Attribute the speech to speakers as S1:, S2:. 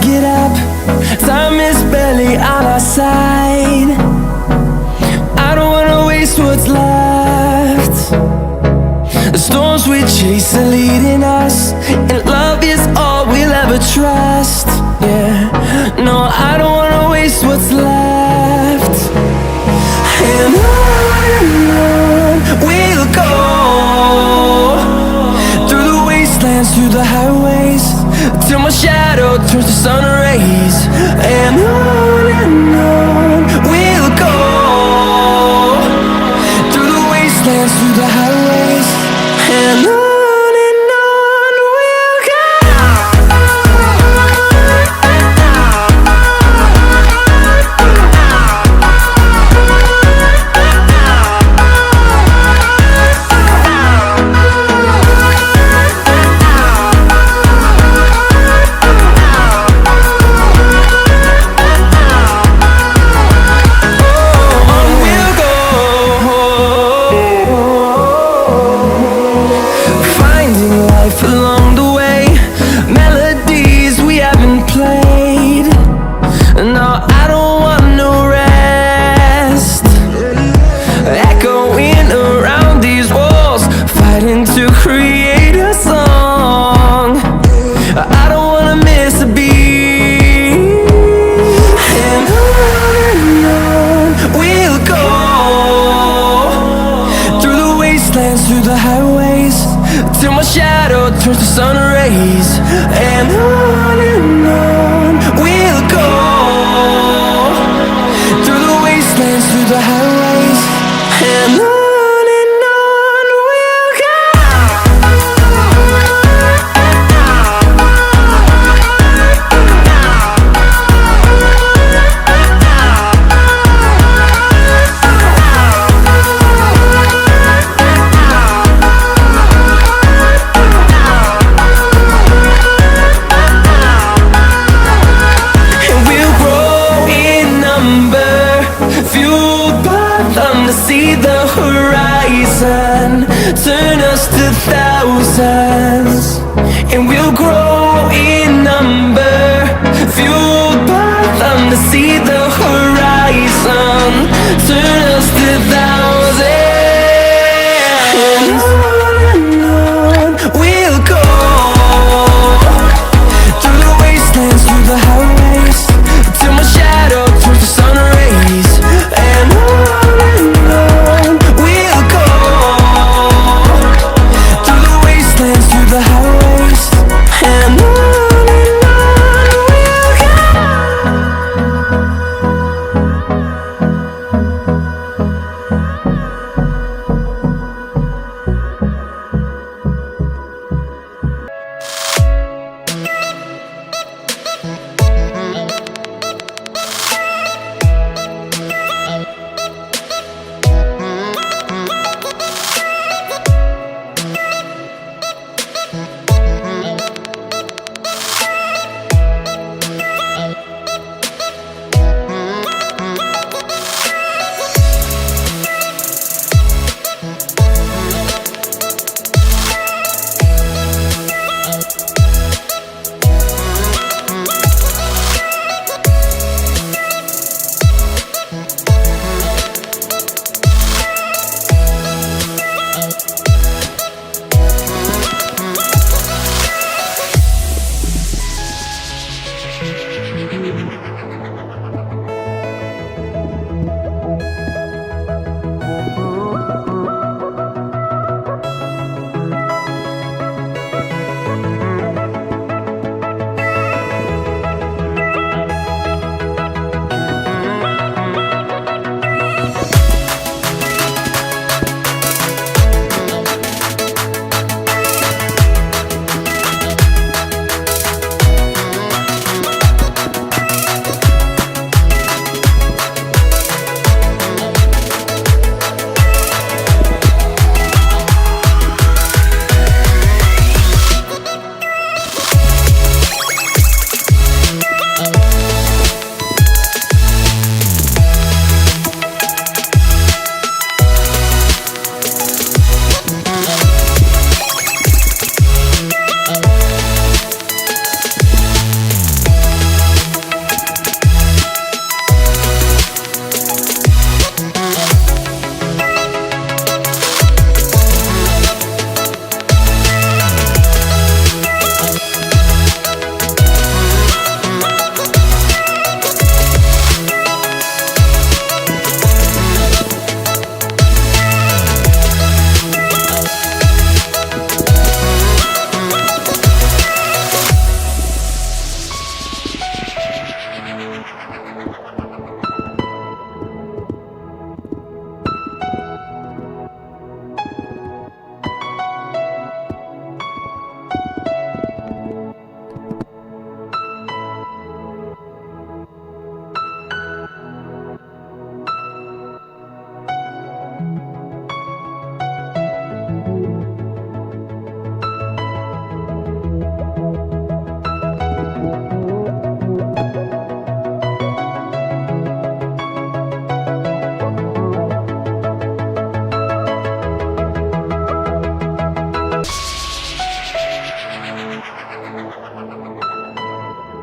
S1: get up, time is barely on our side. I don't wanna waste what's left. The storms we chase are leading us, and love is all we'll ever trust. Yeah, no, I don't wanna waste what's left. And on we'll go, through the wastelands, through the highways, till my shadow turns to sun rays. And on we'll go, through the wastelands, through the highways, and on we'll go. Along the way, melodies we haven't played. No, I don't want no rest. Echoing around these walls, fighting to create a song. I don't wanna miss a beat. And on we'll go, through the wastelands, through the highways, till my shadow turns to sun rays. And on we'll go, through the wastelands, through the highways, and on we'll go. See the horizon turn us to thousands, and we'll grow in number, fueled by them to see the horizon turn